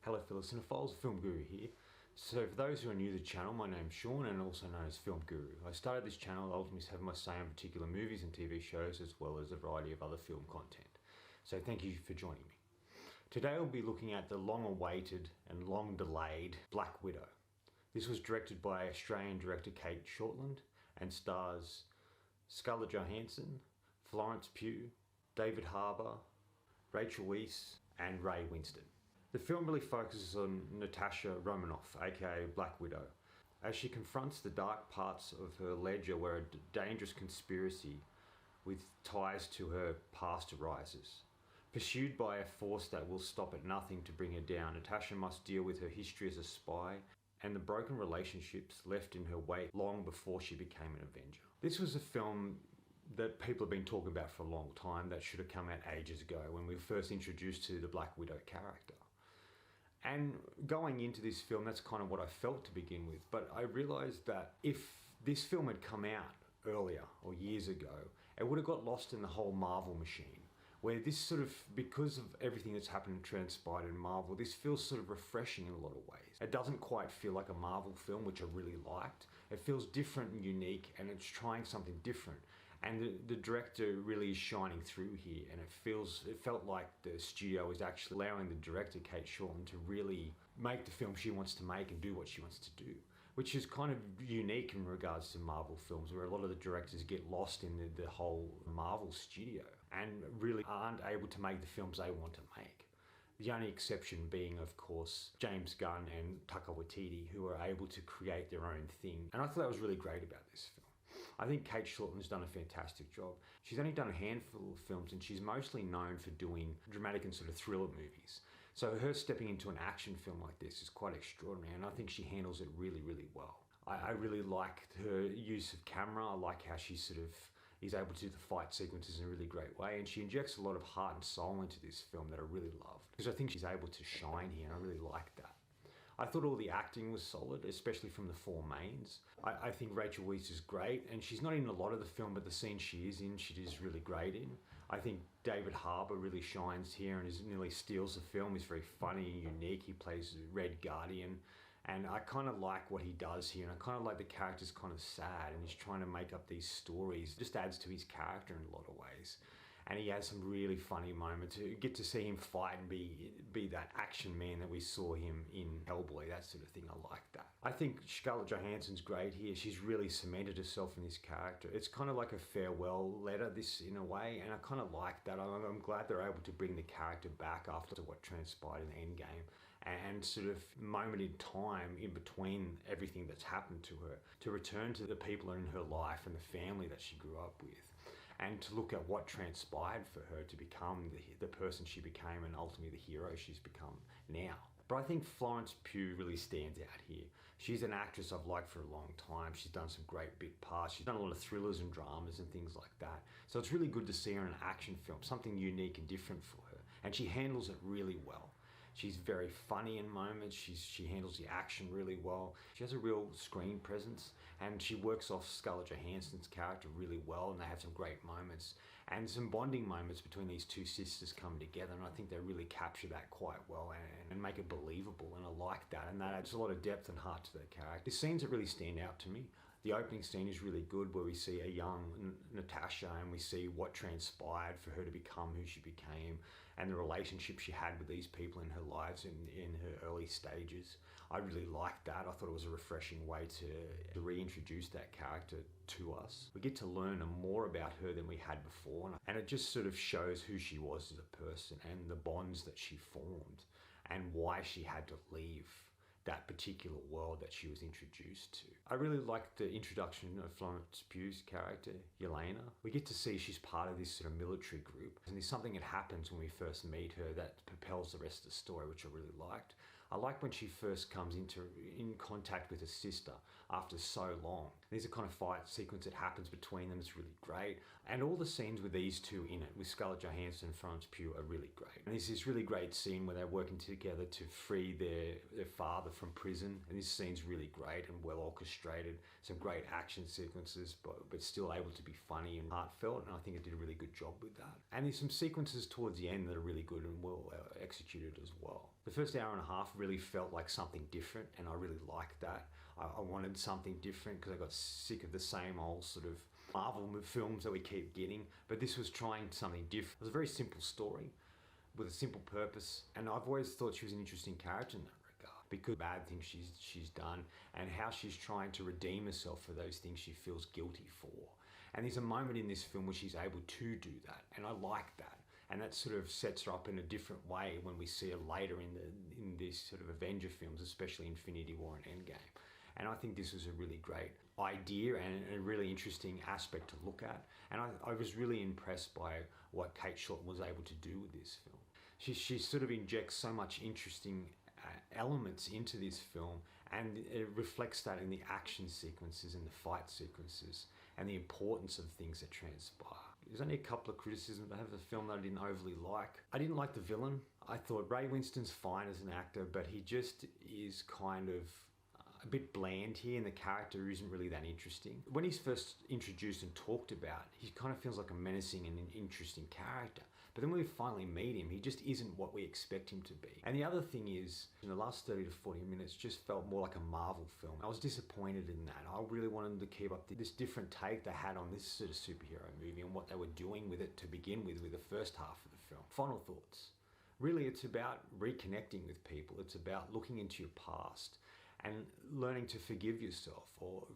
Hello fellow cinephiles, Film Guru here. So for those who are new to the channel, my name's Sean and also known as Film Guru. I started this channel ultimately to have my say on particular movies and TV shows as well as a variety of other film content. So thank you for joining me. Today we'll be looking at the long-awaited and long-delayed Black Widow. This was directed by Australian director Cate Shortland and stars Scarlett Johansson, Florence Pugh, David Harbour, Rachel Weisz and Ray Winstone. The film really focuses on Natasha Romanoff, aka Black Widow, as she confronts the dark parts of her ledger where a dangerous conspiracy with ties to her past arises. Pursued by a force that will stop at nothing to bring her down, Natasha must deal with her history as a spy and the broken relationships left in her wake long before she became an Avenger. This was a film that people have been talking about for a long time that should have come out ages ago when we were first introduced to the Black Widow character. And going into this film, that's kind of what I felt to begin with, but I realized that if this film had come out earlier or years ago, it would have got lost in the whole Marvel machine, where this sort of, because of everything that's happened and transpired in Marvel, this feels sort of refreshing in a lot of ways. It doesn't quite feel like a Marvel film, which I really liked. It feels different and unique, and it's trying something different. And the director really is shining through here, and it felt like the studio is actually allowing the director, Cate Shortland, to really make the film she wants to make and do what she wants to do, which is kind of unique in regards to Marvel films, where a lot of the directors get lost in the whole Marvel studio and really aren't able to make the films they want to make. The only exception being, of course, James Gunn and Taika Waititi, who are able to create their own thing. And I thought that was really great about this film. I think Cate Shortland's done a fantastic job. She's only done a handful of films and she's mostly known for doing dramatic and sort of thriller movies. So her stepping into an action film like this is quite extraordinary, and I think she handles it really, really well. I really liked her use of camera. I like how she sort of is able to do the fight sequences in a really great way, and she injects a lot of heart and soul into this film that I really loved, because I think she's able to shine here and I really like that. I thought all the acting was solid, especially from the four mains. I think Rachel Weisz is great, and she's not in a lot of the film, but the scene she is in, she is really great in. I think David Harbour really shines here and nearly steals the film. He's very funny and unique. He plays Red Guardian, and I kind of like what he does here, and I kind of like the character's kind of sad, and he's trying to make up these stories. It just adds to his character in a lot of ways. And he has some really funny moments. You get to see him fight and be that action man that we saw him in Hellboy, that sort of thing. I like that. I think Scarlett Johansson's great here. She's really cemented herself in this character. It's kind of like a farewell letter, this, in a way, and I kind of like that. I'm glad they're able to bring the character back after what transpired in Endgame, and sort of moment in time in between everything that's happened to her, to return to the people in her life and the family that she grew up with, and to look at what transpired for her to become the person she became and ultimately the hero she's become now. But I think Florence Pugh really stands out here. She's an actress I've liked for a long time. She's done some great bit parts. She's done a lot of thrillers and dramas and things like that. So it's really good to see her in an action film, something unique and different for her. And she handles it really well. She's very funny in moments. She handles the action really well. She has a real screen presence, and she works off Scarlett Johansson's character really well, and they have some great moments and some bonding moments between these two sisters come together, and I think they really capture that quite well and make it believable, and I like that, and that adds a lot of depth and heart to their character. The scenes that really stand out to me. The opening scene is really good, where we see a young Natasha and we see what transpired for her to become who she became, and the relationship she had with these people in her lives in her early stages. I really liked that. I thought it was a refreshing way to reintroduce that character to us. We get to learn more about her than we had before, and it just sort of shows who she was as a person and the bonds that she formed and why she had to leave that particular world that she was introduced to. I really liked the introduction of Florence Pugh's character, Yelena. We get to see she's part of this sort of military group, and there's something that happens when we first meet her that propels the rest of the story, which I really liked. I like when she first comes in contact with her sister after so long, There's a kind of fight sequence that happens between them. It's really great. And all the scenes with these two in it, with Scarlett Johansson and Florence Pugh, are really great. And there's this really great scene where they're working together to free their father from prison. And this scene's really great and well orchestrated. Some great action sequences, but still able to be funny and heartfelt. And I think it did a really good job with that. And there's some sequences towards the end that are really good and well executed as well. The first hour and a half really felt like something different, and I really liked that. I wanted something different because I got sick of the same old sort of Marvel films that we keep getting, but this was trying something different. It was a very simple story with a simple purpose, and I've always thought she was an interesting character in that regard, because bad things she's done and how she's trying to redeem herself for those things she feels guilty for. And there's a moment in this film where she's able to do that, and I like that. And that sort of sets her up in a different way when we see her later in these sort of Avenger films, especially Infinity War and Endgame. And I think this was a really great idea and a really interesting aspect to look at. And I was really impressed by what Kate Shortland was able to do with this film. She sort of injects so much interesting elements into this film, and it reflects that in the action sequences and the fight sequences and the importance of things that transpire. There's only a couple of criticisms I have of the film that I didn't overly like. I didn't like the villain. I thought Ray Winston's fine as an actor, but he just is kind of a bit bland here, and the character isn't really that interesting. When he's first introduced and talked about, he kind of feels like a menacing and an interesting character. But then when we finally meet him, he just isn't what we expect him to be. And the other thing is, in the last 30 to 40 minutes just felt more like a Marvel film. I was disappointed in that. I really wanted them to keep up this different take they had on this sort of superhero movie and what they were doing with it to begin with the first half of the film. Final thoughts. Really, it's about reconnecting with people. It's about looking into your past and learning to forgive yourself or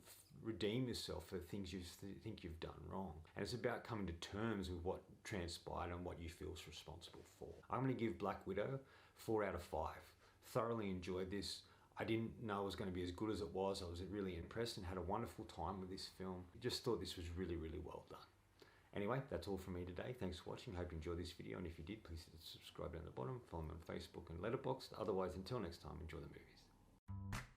redeem yourself for things you think you've done wrong. And it's about coming to terms with what transpired and what you feel is responsible for. I'm going to give Black Widow 4 out of 5. Thoroughly enjoyed this. I didn't know it was going to be as good as it was. I was really impressed and had a wonderful time with this film. Just thought this was really, really well done. Anyway, that's all from me today. Thanks for watching. Hope you enjoyed this video. And if you did, please subscribe down the bottom. Follow me on Facebook and Letterboxd. Otherwise, until next time, enjoy the movies.